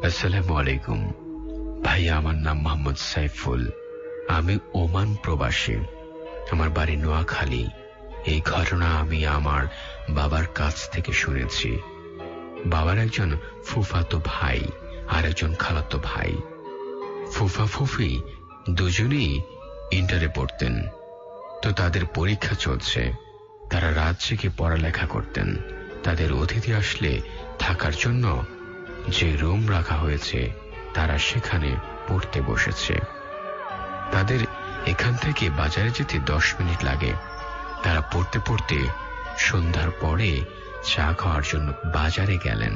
আসসালামু আলাইকুম ভাইয়া, আমার নাম মোহাম্মদ সাইফুল। আমি ওমান প্রবাসী। আমার বাড়ি নোয়াখালী। এই ঘটনা আমি আমার বাবার কাছ থেকে শুনেছি। বাবার একজন ফুফাতো ভাই আর একজন খালাতো ভাই। ফুফা ফুফি দুজনেই ইন্টারে পড়তেন, তো তাদের পরীক্ষা চলছে। তারা রাত জেগে পড়ালেখা করতেন। তাদের অতিথি আসলে থাকার জন্য যে রুম রাখা হয়েছে, তারা সেখানে পড়তে বসেছে। তাদের এখান থেকে বাজারে যেতে 10 মিনিট লাগে। তারা পড়তে পড়তে সন্ধ্যার পরে চা খাওয়ার জন্য বাজারে গেলেন।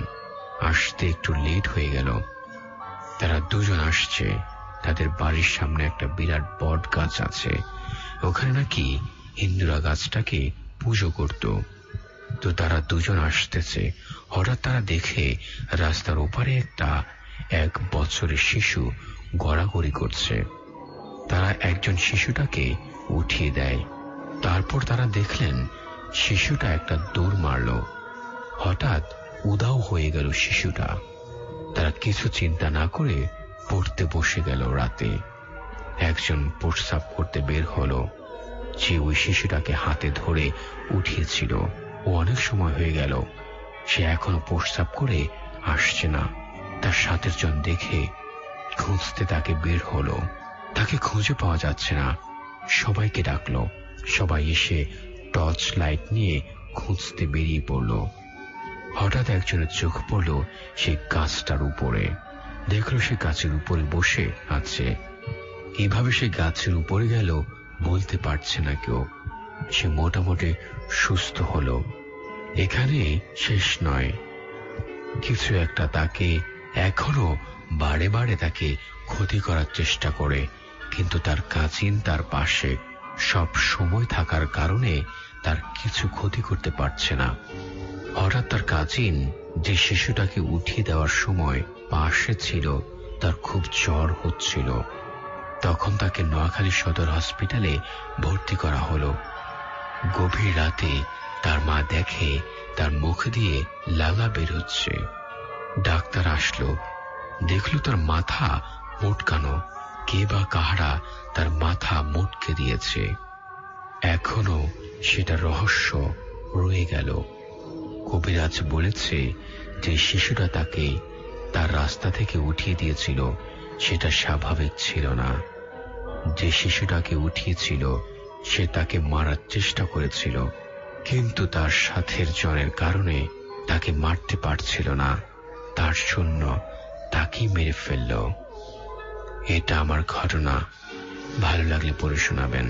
আসতে একটু লেট হয়ে গেল। তারা দুজন আসছে। তাদের বাড়ির সামনে একটা বিরাট বট গাছ আছে। ওখানে নাকি হিন্দুরা গাছটাকে পুজো করত। তো তারা দুজন আসতেছে। হঠাৎ তারা দেখে রাস্তার ওপারে একটা 1 বছরের শিশু গড়াগড়ি করছে। তারা একজন শিশুটাকে উঠিয়ে দেয়। তারপর তারা দেখলেন শিশুটা একটা দৌড় মারল। হঠাৎ উধাও হয়ে গেল শিশুটা। তারা কিছু চিন্তা না করে পড়তে বসে গেল। রাতে একজন প্রস্রাব করতে বের হলো। যে ওই শিশুটাকে হাতে ধরে উঠিয়েছিল, ও অনেক সময় হয়ে গেল, সে এখনো প্রস্রাব করে আসছে না। তার সাথের জন দেখে খুঁজতে তাকে বের হলো। তাকে খুঁজে পাওয়া যাচ্ছে না। সবাইকে ডাকলো। সবাই এসে টর্চ লাইট নিয়ে খুঁজতে বেরিয়ে পড়ল। হঠাৎ একজনের চোখ পড়ল সেই গাছটার উপরে। দেখলো সে গাছের উপরে বসে আছে। এভাবে সে গাছের উপরে গেল বলতে পারছে না কেউ। সে মোটামুটি সুস্থ হলো। এখানে শেষ নয়, কিছু একটা তাকে এখনো বারে বারে তাকে ক্ষতি করার চেষ্টা করে, কিন্তু তার কাজিন তার পাশে সব সময় থাকার কারণে তার কিছু ক্ষতি করতে পারছে না। হঠাৎ তার কাজিন যে শিশুটাকে উঠিয়ে দেওয়ার সময় পাশে ছিল, তার খুব জ্বর হচ্ছিল। তখন তাকে নোয়াখালী সদর হসপিটালে ভর্তি করা হলো। গভীর রাতে তার মা দেখে তার মুখ দিয়ে লালা বের হচ্ছে। ডাক্তার আসলো, দেখলো তার মাথা মোটকানো। কে বা কাহারা তার মাথা মোটকে দিয়েছে। এখনো সেটা রহস্য রয়ে গেল। কবিরাজ বলেছে যে শিশুটা তাকে তার রাস্তা থেকে উঠিয়ে দিয়েছিল, সেটা স্বাভাবিক ছিল না। যে শিশুটাকে উঠিয়েছিল সে তাকে মারার চেষ্টা করেছিল, কিন্তু তার সাথের জনের কারণে তাকে মারতে পারছিল না। তার জন্য তাকেই মেরে ফেলল। এটা আমার ঘটনা। ভালো লাগলে পড়ে শোনাবেন।